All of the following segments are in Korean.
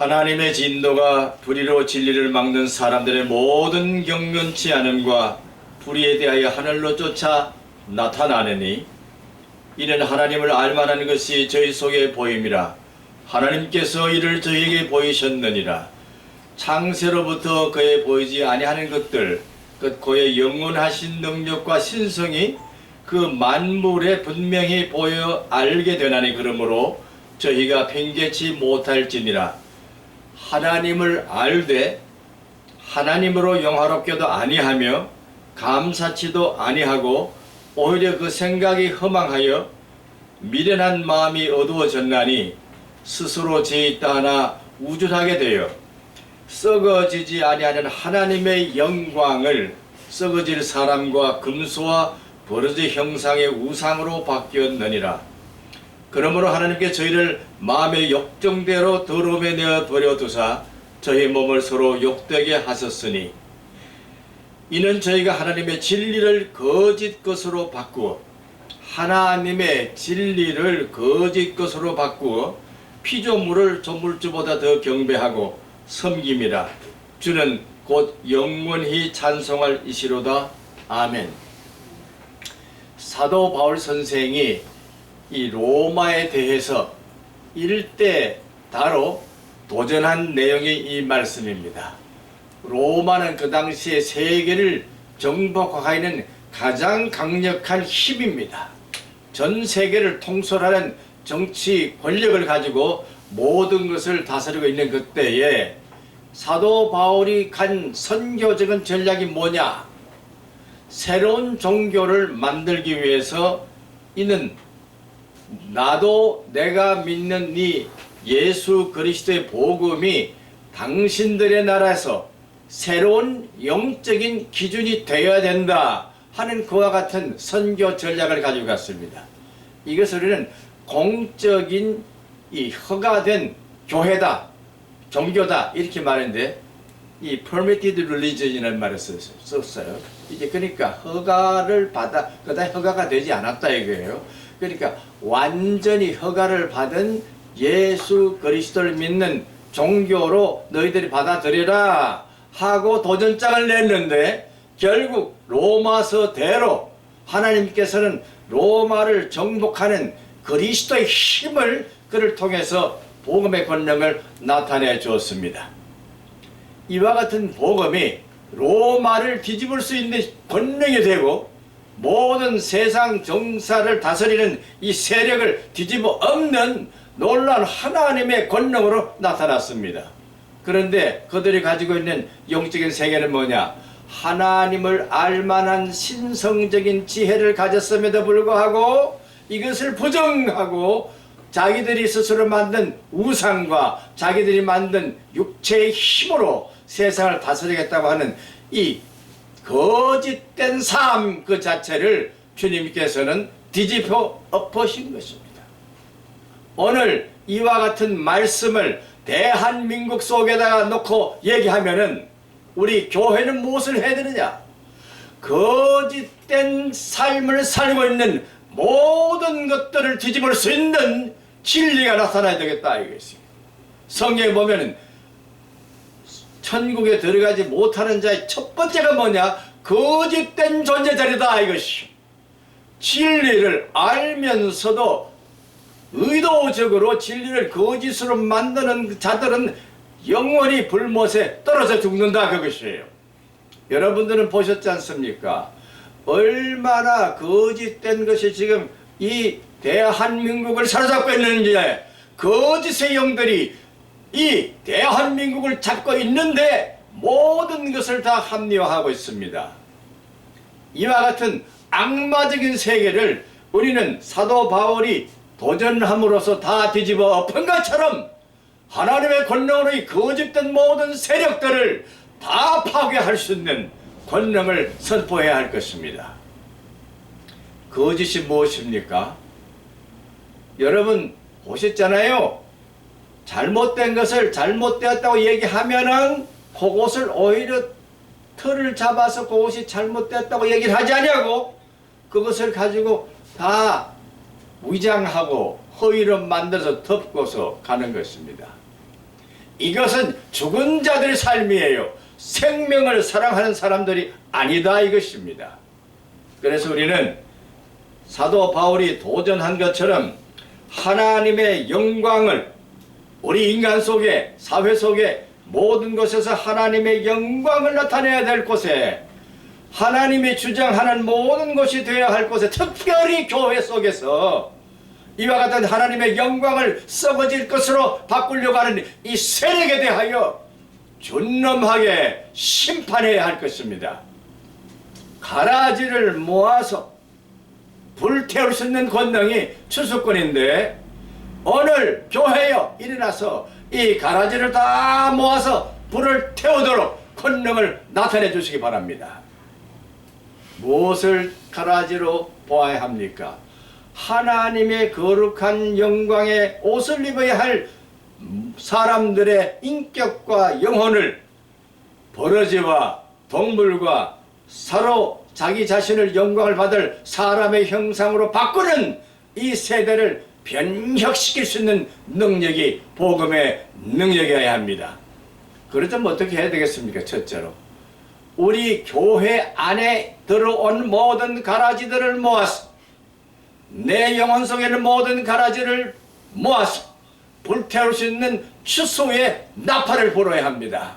하나님의 진노가 불의로 진리를 막는 사람들의 모든 경건치 않음과 불의에 대하여 하늘로 쫓아 나타나느니 이는 하나님을 알만한 것이 저희 속에 보임이라. 하나님께서 이를 저희에게 보이셨느니라. 창세로부터 그에 보이지 아니하는 것들 곧 그의 영원하신 능력과 신성이 그 만물에 분명히 보여 알게 되나니 그러므로 저희가 팽개치 못할지니라. 하나님을 알되 하나님으로 영화롭게도 아니하며 감사치도 아니하고 오히려 그 생각이 허망하여 미련한 마음이 어두워졌나니 스스로 죄있다 하나 우쭐하게 되어 썩어지지 아니하는 하나님의 영광을 썩어질 사람과 금수와 버러지 형상의 우상으로 바뀌었느니라. 그러므로 하나님께 저희를 마음의 욕정대로 더러움에 내어 버려두사 저희 몸을 서로 욕되게 하셨으니 이는 저희가 하나님의 진리를 거짓 것으로 바꾸어 피조물을 조물주보다 더 경배하고 섬김이라. 주는 곧 영원히 찬송할 이시로다. 아멘. 사도 바울 선생이 이 로마에 대해서 일대다로 도전한 내용이 이 말씀입니다. 로마는 그 당시에 세계를 정복하기는 가장 강력한 힘입니다. 전 세계를 통솔하는 정치 권력을 가지고 모든 것을 다스리고 있는 그때에 사도 바울이 간 선교적인 전략이 뭐냐? 새로운 종교를 만들기 위해서 이는 나도 내가 믿는 이 예수 그리스도의 복음이 당신들의 나라에서 새로운 영적인 기준이 되어야 된다 하는 그와 같은 선교 전략을 가지고 갔습니다. 이것을 우리는 공적인 이 허가된 교회다, 종교다 이렇게 말했는데 이 permitted religion이라는 말을 썼어요. 이게 그러니까 허가를 받아 그다음에 허가가 되지 않았다 이거예요. 그러니까 완전히 허가를 받은 예수 그리스도를 믿는 종교로 너희들이 받아들여라 하고 도전장을 냈는데 결국 로마서대로 하나님께서는 로마를 정복하는 그리스도의 힘을 그를 통해서 복음의 권능을 나타내 주었습니다. 이와 같은 복음이 로마를 뒤집을 수 있는 권능이 되고 모든 세상 정사를 다스리는 이 세력을 뒤집어 엎는 놀라운 하나님의 권능으로 나타났습니다. 그런데 그들이 가지고 있는 영적인 세계는 뭐냐? 하나님을 알만한 신성적인 지혜를 가졌음에도 불구하고 이것을 부정하고 자기들이 스스로 만든 우상과 자기들이 만든 육체의 힘으로 세상을 다스리겠다고 하는 이 거짓된 삶 그 자체를 주님께서는 뒤집어 엎으신 것입니다. 오늘 이와 같은 말씀을 대한민국 속에다가 놓고 얘기하면은 우리 교회는 무엇을 해야 되느냐? 거짓된 삶을 살고 있는 모든 것들을 뒤집을 수 있는 진리가 나타나야 되겠다 이것입니다. 성경에 보면은 천국에 들어가지 못하는 자의 첫 번째가 뭐냐? 거짓된 존재자리다 이것이. 진리를 알면서도 의도적으로 진리를 거짓으로 만드는 자들은 영원히 불못에 떨어져 죽는다 그것이에요. 여러분들은 보셨지 않습니까? 얼마나 거짓된 것이 지금 이 대한민국을 사로잡고 있는지. 거짓의 영들이 이 대한민국을 잡고 있는데 모든 것을 다 합리화하고 있습니다. 이와 같은 악마적인 세계를 우리는 사도 바울이 도전함으로써 다 뒤집어 엎은 것처럼 하나님의 권능으로 이 거짓된 모든 세력들을 다 파괴할 수 있는 권능을 선포해야 할 것입니다. 거짓이 무엇입니까? 여러분 보셨잖아요. 잘못된 것을 잘못되었다고 얘기하면은 그것을 오히려 틀을 잡아서 그것이 잘못됐다고 얘기를 하지 않냐고. 그것을 가지고 다 위장하고 허위로 만들어서 덮고서 가는 것입니다. 이것은 죽은 자들의 삶이에요. 생명을 사랑하는 사람들이 아니다 이것입니다. 그래서 우리는 사도 바울이 도전한 것처럼 하나님의 영광을 우리 인간 속에, 사회 속에 모든 곳에서 하나님의 영광을 나타내야 될 곳에, 하나님이 주장하는 모든 것이 되어야 할 곳에, 특별히 교회 속에서 이와 같은 하나님의 영광을 썩어질 것으로 바꾸려고 하는 이 세력에 대하여 준엄하게 심판해야 할 것입니다. 가라지를 모아서 불태울 수 있는 권능이 추수꾼인데, 오늘 교회여 일어나서 이 가라지를 다 모아서 불을 태우도록 권능을 나타내 주시기 바랍니다. 무엇을 가라지로 보아야 합니까? 하나님의 거룩한 영광의 옷을 입어야 할 사람들의 인격과 영혼을 버러지와 동물과 서로 자기 자신을 영광을 받을 사람의 형상으로 바꾸는 이 세대를 변혁시킬 수 있는 능력이 복음의 능력이어야 합니다. 그렇다면 어떻게 해야 되겠습니까? 첫째로 우리 교회 안에 들어온 모든 가라지들을 모아서, 내 영혼 속에 있는 모든 가라지를 모아서 불태울 수 있는 추수의 나팔을 불어야 합니다.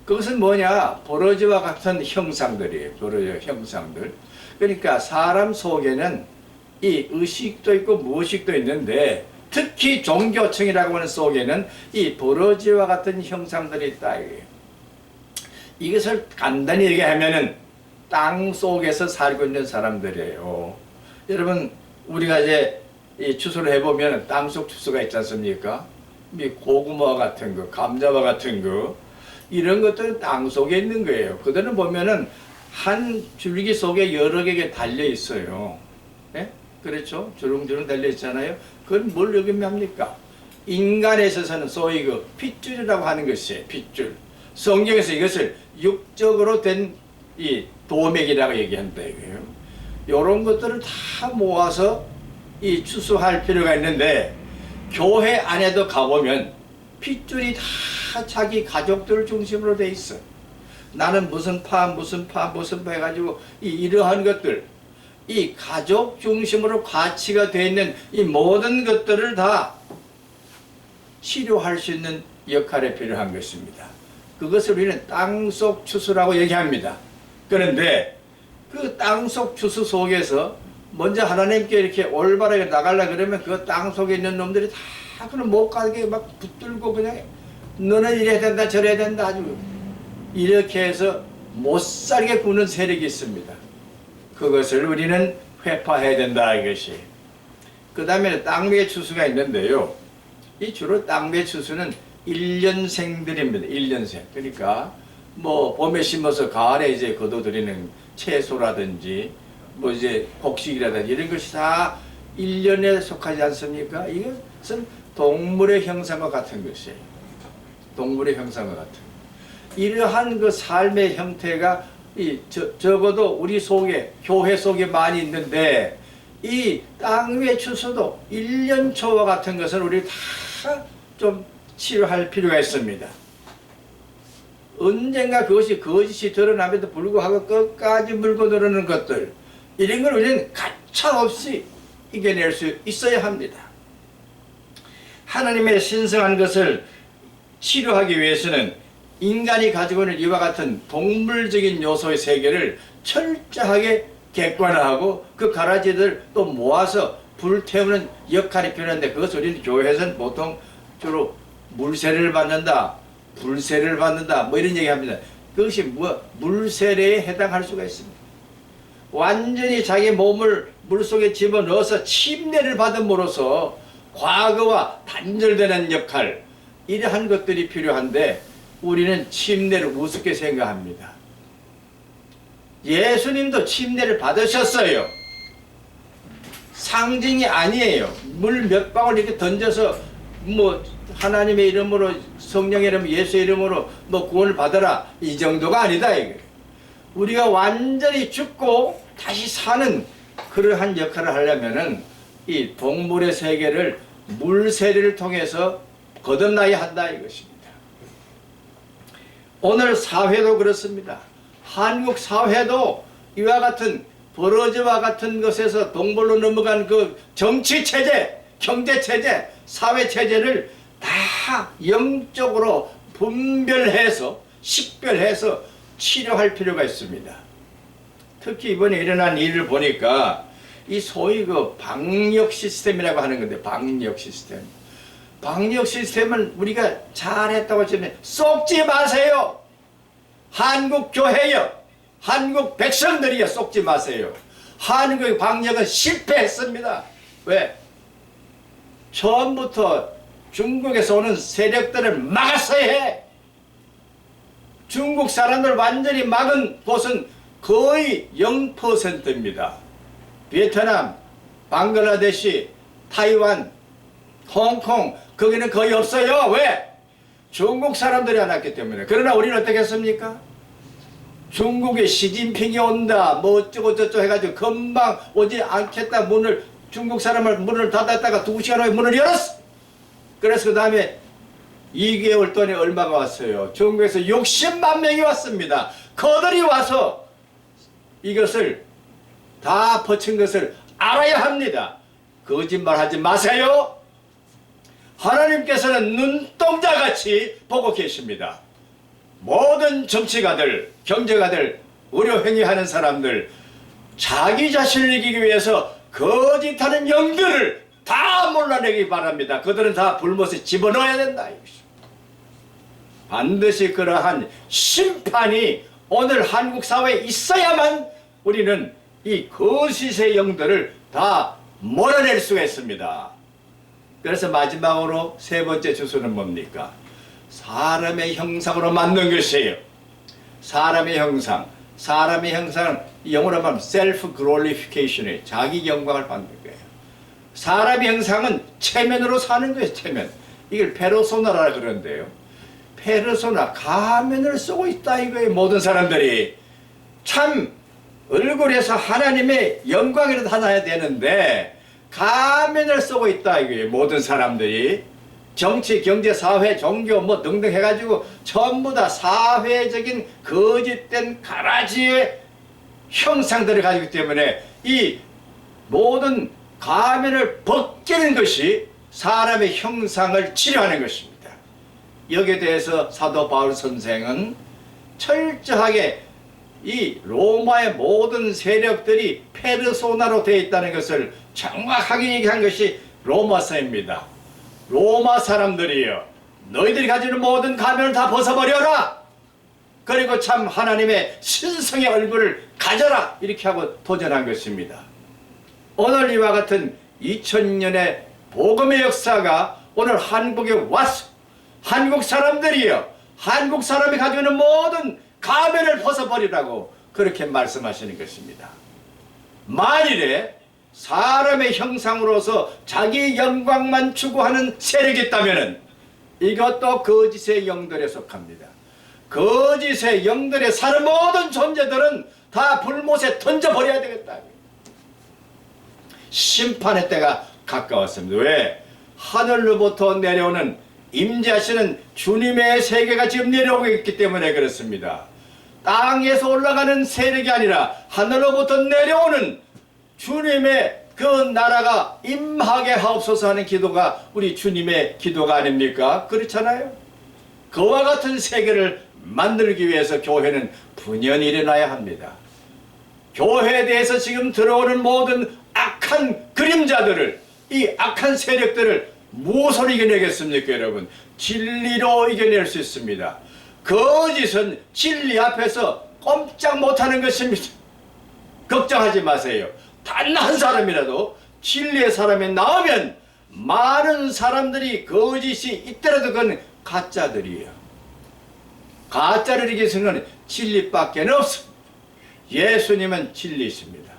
그것은 뭐냐? 버러지와 같은 형상들이에요. 버러지 형상들. 그러니까 사람 속에는 이 의식도 있고 무의식도 있는데, 특히 종교층이라고 하는 속에는 이 버러지와 같은 형상들이 있다 이거예요. 이것을 간단히 얘기하면은 땅 속에서 살고 있는 사람들이에요. 여러분, 우리가 이제 이 추수를 해보면 땅속 추수가 있지 않습니까? 이 고구마 같은 거, 감자와 같은 거, 이런 것들은 땅 속에 있는 거예요. 그들은 보면은 한 줄기 속에 여러 개가 달려 있어요. 예? 그렇죠? 주렁주렁 달려 있잖아요. 그건 뭘 의미합니까? 인간에 있어서는 소위 그 핏줄이라고 하는 것이에요. 핏줄. 성경에서 이것을 육적으로 된 이 도맥이라고 얘기한다 이거예요. 이런 것들을 다 모아서 이 추수할 필요가 있는데, 교회 안에도 가보면 핏줄이 다 자기 가족들 중심으로 돼 있어. 나는 무슨 파 해가지고 이러한 것들, 이 가족 중심으로 가치가 되어 있는 이 모든 것들을 다 치료할 수 있는 역할이 필요한 것입니다. 그것을 우리는 땅속 추수라고 얘기합니다. 그런데 그 땅속 추수 속에서 먼저 하나님께 이렇게 올바르게 나가려 그러면 그 땅 속에 있는 놈들이 다 그럼 못 가게 막 붙들고 그냥 너는 이래야 된다 저래야 된다 아주 이렇게 해서 못 살게 구는 세력이 있습니다. 그것을 우리는 회파해야 된다 이것이. 그 다음에 땅매 추수가 있는데요. 이 주로 땅매 추수는 1년생들입니다. 1년생. 그러니까 뭐 봄에 심어서 가을에 이제 거둬들이는 채소라든지 뭐 이제 곡식이라든지 이런 것이 다 1년에 속하지 않습니까? 이것은 동물의 형상과 같은 것이에요. 동물의 형상과 같은. 이러한 그 삶의 형태가 적어도 우리 속에, 교회 속에 많이 있는데, 이 땅 위의 추수도 1년 초와 같은 것은 우리 다 좀 치료할 필요가 있습니다. 언젠가 그것이 거짓이 드러남에도 불구하고 끝까지 물고 늘어는 것들, 이런 걸 우리는 가차없이 이겨낼 수 있어야 합니다. 하나님의 신성한 것을 치료하기 위해서는 인간이 가지고 있는 이와 같은 동물적인 요소의 세계를 철저하게 객관화하고 그 가라지들 또 모아서 불태우는 역할이 필요한데, 그것을 우리는 교회에서는 보통 주로 물세례를 받는다, 불세례를 받는다 뭐 이런 얘기합니다. 그것이 물세례에 해당할 수가 있습니다. 완전히 자기 몸을 물속에 집어넣어서 침례를 받음으로써 과거와 단절되는 역할, 이러한 것들이 필요한데 우리는 침례를 우습게 생각합니다. 예수님도 침례를 받으셨어요. 상징이 아니에요. 물 몇 방울 이렇게 던져서 뭐 하나님의 이름으로, 성령의 이름, 예수의 이름으로 뭐 구원을 받아라 이 정도가 아니다 이거예요. 우리가 완전히 죽고 다시 사는 그러한 역할을 하려면은 이 동물의 세계를 물세례를 통해서 거듭나야 한다 이것입니다. 오늘 사회도 그렇습니다. 한국 사회도 이와 같은 버러지와 같은 것에서 동벌로 넘어간 그 정치체제, 경제체제, 사회체제를 다 영적으로 분별해서 식별해서 치료할 필요가 있습니다. 특히 이번에 일어난 일을 보니까 이 소위 그 방역 시스템이라고 하는 건데, 방역 시스템. 방역 시스템은 우리가 잘했다고 하시면 속지 마세요. 한국 교회요, 한국 백성들이요, 속지 마세요. 한국의 방역은 실패했습니다. 왜? 처음부터 중국에서 오는 세력들을 막았어야 해. 중국 사람들 완전히 막은 곳은 거의 0%입니다. 베트남, 방글라데시, 타이완, 홍콩, 거기는 거의 없어요. 왜? 중국 사람들이 안 왔기 때문에. 그러나 우리는 어떻게 했습니까? 중국에 시진핑이 온다, 뭐 어쩌고 저쩌고 해가지고 금방 오지 않겠다, 문을, 중국 사람을 문을 닫았다가 2시간 후에 문을 열었어. 그래서 그 다음에 2개월 동안에 얼마가 왔어요? 중국에서 60만 명이 왔습니다. 그들이 와서 이것을 다 퍼친 것을 알아야 합니다. 거짓말하지 마세요. 하나님께서는 눈동자같이 보고 계십니다. 모든 정치가들, 경제가들, 의료행위하는 사람들, 자기 자신을 이기기 위해서 거짓하는 영들을 다 몰라내기 바랍니다. 그들은 다 불못에 집어넣어야 된다. 반드시 그러한 심판이 오늘 한국 사회에 있어야만 우리는 이 거짓의 영들을 다 몰아낼 수가 있습니다. 그래서 마지막으로 세 번째 주소는 뭡니까? 사람의 형상으로 만든 것이에요. 사람의 형상. 사람의 형상은 영어로 말하면 self glorification이에요. 자기 영광을 받는 거예요. 사람의 형상은 체면으로 사는 거예요. 체면. 이걸 페르소나라 그러는데요. 페르소나, 가면을 쓰고 있다 이거예요. 모든 사람들이. 참 얼굴에서 하나님의 영광이라도 나타나야 되는데 가면을 쓰고 있다 이거예요. 모든 사람들이. 정치, 경제, 사회, 종교 뭐 등등 해가지고 전부 다 사회적인 거짓된 가라지의 형상들을 가지고 있기 때문에 이 모든 가면을 벗기는 것이 사람의 형상을 치료하는 것입니다. 여기에 대해서 사도 바울 선생은 철저하게 이 로마의 모든 세력들이 페르소나로 되어 있다는 것을 정확하게 얘기한 것이 로마서입니다. 로마 사람들이여, 너희들이 가지는 모든 가면을 다 벗어버려라. 그리고 참 하나님의 신성의 얼굴을 가져라. 이렇게 하고 도전한 것입니다. 오늘 이와 같은 2000년의 복음의 역사가 오늘 한국에 와서 한국 사람들이여, 한국 사람이 가지고 있는 모든 가면을 벗어버리라고 그렇게 말씀하시는 것입니다. 만일에 사람의 형상으로서 자기 영광만 추구하는 세력이 있다면 이것도 거짓의 영들에 속합니다. 거짓의 영들에 사는 모든 존재들은 다 불못에 던져버려야 되겠다. 심판의 때가 가까웠습니다. 왜? 하늘로부터 내려오는 임재하시는 주님의 세계가 지금 내려오고 있기 때문에 그렇습니다. 땅에서 올라가는 세력이 아니라 하늘로부터 내려오는 주님의 그 나라가 임하게 하옵소서 하는 기도가 우리 주님의 기도가 아닙니까? 그렇잖아요. 그와 같은 세계를 만들기 위해서 교회는 분연히 일어나야 합니다. 교회에 대해서 지금 들어오는 모든 악한 그림자들을, 이 악한 세력들을 무엇으로 이겨내겠습니까, 여러분? 진리로 이겨낼 수 있습니다. 거짓은 진리 앞에서 꼼짝 못하는 것입니다. 걱정하지 마세요. 단 한 사람이라도 진리의 사람이 나오면 많은 사람들이 거짓이 있더라도 그건 가짜들이에요. 가짜를 이길 수는 진리밖에 없습니다. 예수님은 진리이십니다.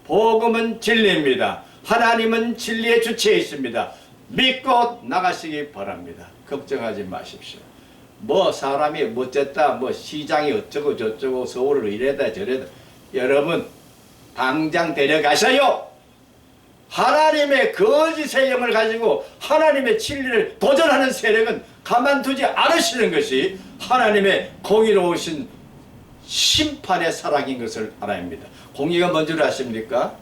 복음은 진리입니다. 하나님은 진리의 주체에 있습니다. 믿고 나가시기 바랍니다. 걱정하지 마십시오. 뭐 사람이 멋졌다, 뭐 시장이 어쩌고 저쩌고 서울을 이래다 저래다. 여러분 당장 데려가셔요. 하나님의 거짓의 영을 가지고 하나님의 진리를 도전하는 세력은 가만두지 않으시는 것이 하나님의 공의로우신 심판의 사랑인 것을 알아야 합니다. 공의가 뭔 줄 아십니까?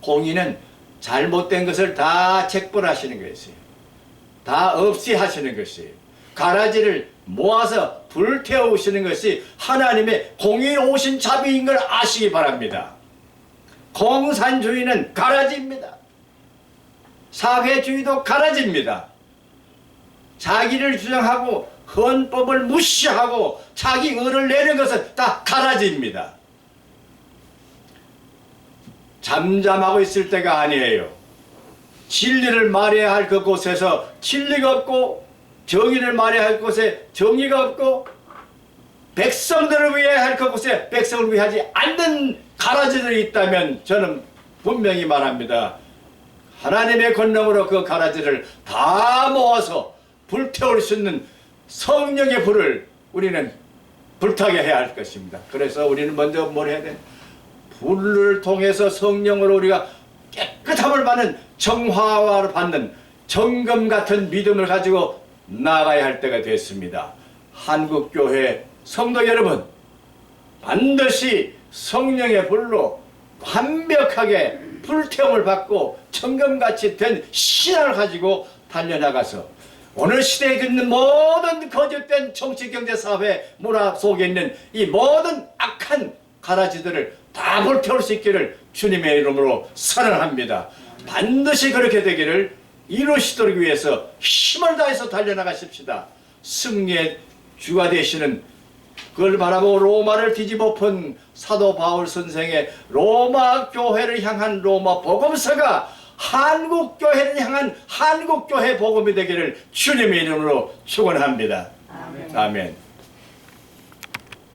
공의는 잘못된 것을 다 책벌하시는 것이에요. 다 없이 하시는 것이에요. 가라지를 모아서 불태우시는 것이 하나님의 공의로우신 자비인 걸 아시기 바랍니다. 공산주의는 가라지입니다. 사회주의도 가라지입니다. 자기를 주장하고 헌법을 무시하고 자기 의를 내는 것은 다 가라지입니다. 잠잠하고 있을 때가 아니에요. 진리를 말해야 할 그곳에서 진리가 없고, 정의를 말해야 할 곳에 정의가 없고, 백성들을 위해야 할 그곳에 백성을 위하지 않는 가라지들이 있다면 저는 분명히 말합니다. 하나님의 권능으로 그 가라지를 다 모아서 불태울 수 있는 성령의 불을 우리는 불타게 해야 할 것입니다. 그래서 우리는 먼저 뭘 해야 돼? 불을 통해서 성령으로 우리가 깨끗함을 받는, 정화를 받는 정금 같은 믿음을 가지고 나아가야 할 때가 됐습니다. 한국교회 성도 여러분, 반드시 성령의 불로 완벽하게 불태움을 받고 정금같이 된 신앙을 가지고 달려나가서 오늘 시대에 있는 모든 거짓된 정치, 경제, 사회, 문화 속에 있는 이 모든 악한 가라지들을 다 불태울 수 있기를 주님의 이름으로 선언합니다. 반드시 그렇게 되기를 이루시도록 위해서 힘을 다해서 달려나가십시다. 승리의 주가 되시는, 그걸 바라보고 로마를 뒤집어 푼 사도 바울 선생의 로마 교회를 향한 로마 복음서가 한국 교회를 향한 한국 교회 복음이 되기를 주님의 이름으로 축원합니다. 아멘. 아멘.